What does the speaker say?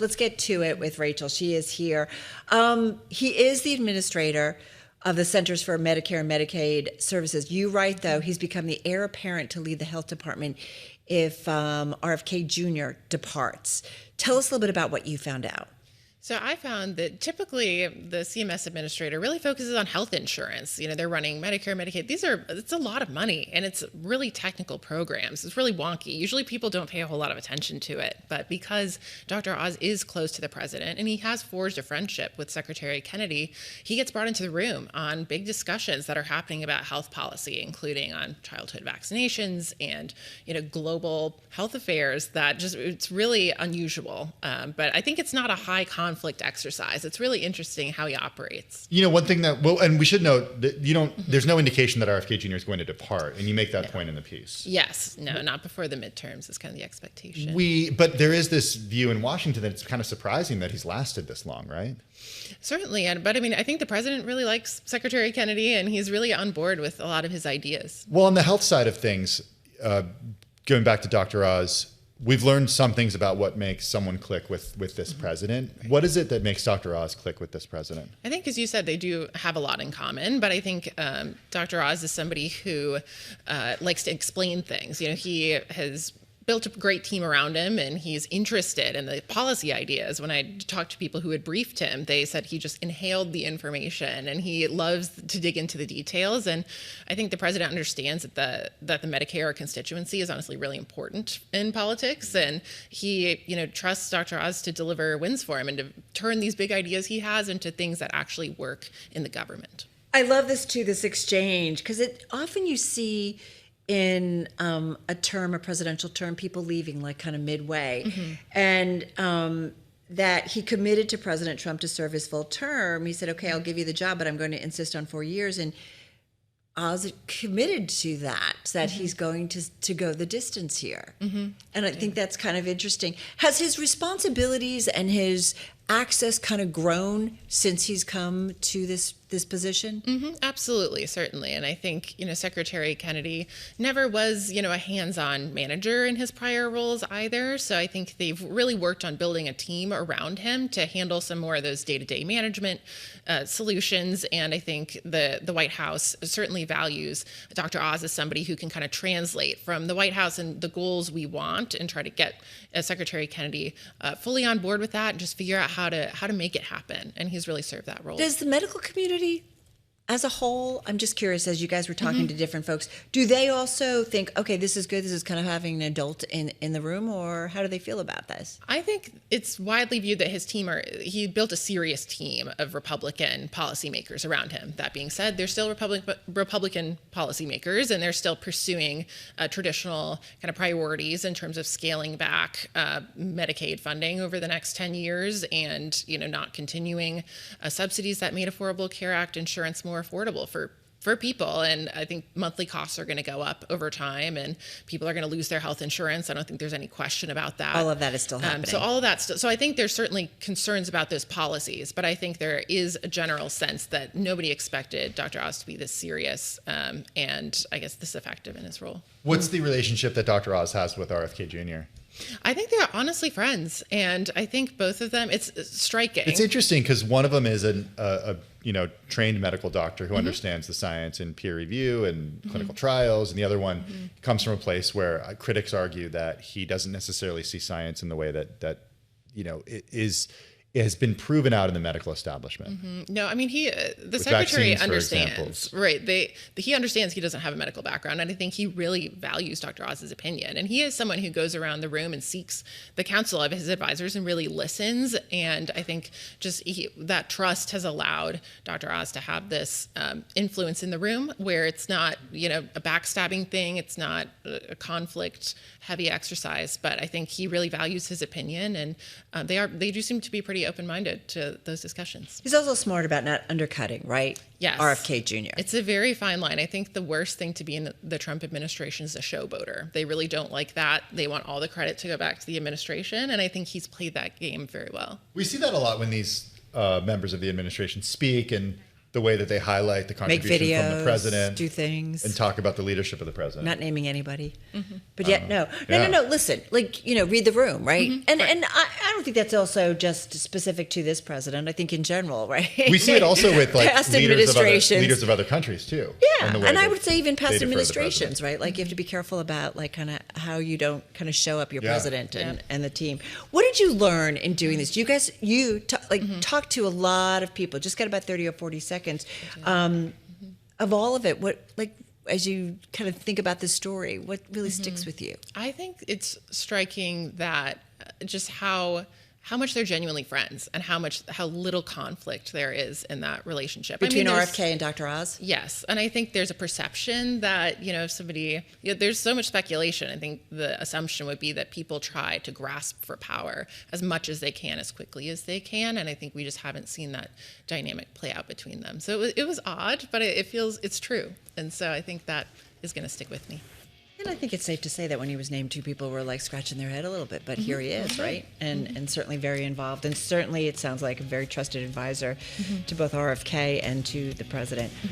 let's get to it with Rachel. She is here. He is the administrator of the Centers for Medicare and Medicaid Services. You write, though, he's become the heir apparent to lead the health department if RFK Jr. departs. Tell us a little bit about what you found out. So I found that typically the CMS administrator really focuses on health insurance. They're running Medicare, Medicaid. It's a lot of money, and it's really technical programs. It's really wonky. Usually people don't pay a whole lot of attention to it. But because Dr. Oz is close to the president and he has forged a friendship with Secretary Kennedy, he gets brought into the room on big discussions that are happening about health policy, including on childhood vaccinations and, global health affairs it's really unusual. But I think it's not a high conflict exercise. It's really interesting how he operates. One thing and we should note that there's no indication that RFK Jr. is going to depart, and you make that point in the piece. Yes, no, not before the midterms is kind of the expectation. But there is this view in Washington that it's kind of surprising that he's lasted this long, right? Certainly, but I think the president really likes Secretary Kennedy, and he's really on board with a lot of his ideas. Well, on the health side of things, going back to Dr. Oz, we've learned some things about what makes someone click with this president. Right. What is it that makes Dr. Oz click with this president? I think, as you said, they do have a lot in common, but I think Dr. Oz is somebody who likes to explain things. He has built a great team around him, and he's interested in the policy ideas. When I talked to people who had briefed him, they said he just inhaled the information, and he loves to dig into the details. And I think the president understands that the Medicare constituency is honestly really important in politics, and he trusts Dr. Oz to deliver wins for him and to turn these big ideas he has into things that actually work in the government. I love this exchange, because often you see in a presidential term, people leaving like kind of midway. Mm-hmm. And that he committed to President Trump to serve his full term. He said, okay, I'll give you the job, but I'm going to insist on 4 years. And Oz committed to that mm-hmm. he's going to go the distance here. Mm-hmm. And I think that's kind of interesting. Has his responsibilities and his access kind of grown since he's come to this position? Mm-hmm. Absolutely, certainly. And I think, Secretary Kennedy never was, a hands-on manager in his prior roles either. So I think they've really worked on building a team around him to handle some more of those day-to-day management solutions. And I think the White House certainly values Dr. Oz as somebody who can kind of translate from the White House and the goals we want and try to get Secretary Kennedy fully on board with that and just figure out how to make it happen. And he's really served that role. Does the medical community as a whole, I'm just curious, as you guys were talking mm-hmm. to different folks, do they also think, okay, this is good, this is kind of having an adult in the room, or how do they feel about this? I think it's widely viewed that he built a serious team of Republican policymakers around him. That being said, they're still Republican policymakers, and they're still pursuing traditional kind of priorities in terms of scaling back Medicaid funding over the next 10 years and, not continuing subsidies that made Affordable Care Act insurance more affordable for people. And I think monthly costs are going to go up over time, and people are going to lose their health insurance. I don't think there's any question about that. All of that is still happening. So all of that. So I think there's certainly concerns about those policies, but I think there is a general sense that nobody expected Dr. Oz to be this serious and I guess this effective in his role. What's the relationship that Dr. Oz has with RFK Jr.? I think they're honestly friends, and I think both of them, it's striking. It's interesting because one of them is a trained medical doctor who mm-hmm. understands the science and peer review and mm-hmm. clinical trials, and the other one mm-hmm. comes from a place where critics argue that he doesn't necessarily see science in the way that it has been proven out in the medical establishment. Mm-hmm. No, I mean, the secretary understands, right? He understands he doesn't have a medical background, and I think he really values Dr. Oz's opinion. And he is someone who goes around the room and seeks the counsel of his advisors and really listens. And I think just that trust has allowed Dr. Oz to have this influence in the room where it's not, a backstabbing thing. It's not a conflict-heavy exercise, but I think he really values his opinion, and they do seem to be pretty open-minded to those discussions. He's also smart about not undercutting, right? Yes. RFK Jr. It's a very fine line. I think the worst thing to be in the Trump administration is a showboater. They really don't like that. They want all the credit to go back to the administration, and I think he's played that game very well. We see that a lot when these members of the administration speak, and the way that they highlight the Make contribution from the videos, president, do things. and talk about the leadership of the president. Not naming anybody. But yet, no. Yeah. Listen, like, read the room, right? And Right. and I don't think that's also just specific to this president. I think in general, right? We see it also with like Past leaders administrations. of other countries too. Yeah, in the way and I that would say even they past defer to the administrations, president. right? Like you have to be careful about like kind of how you don't kind of show up your president and, Yeah. and the team. What did you learn in doing this? You guys, talk to a lot of people. Just got about 30 or 40 seconds of all of it. What as you kind of think about this story, what really sticks with you? I think it's striking that just how much they're genuinely friends and how little conflict there is in that relationship. Between there's- RFK and Dr. Oz? Yes, and I think there's a perception that if somebody, there's so much speculation. I think the assumption would be that people try to grasp for power as much as they can, as quickly as they can, and I think we just haven't seen that dynamic play out between them. So it was odd, but it's true, and so I think that is going to stick with me. And I think it's safe to say that when he was named, two people were like scratching their head a little bit, but here he is, right? And certainly very involved. And certainly it sounds like a very trusted advisor to both RFK and to the president.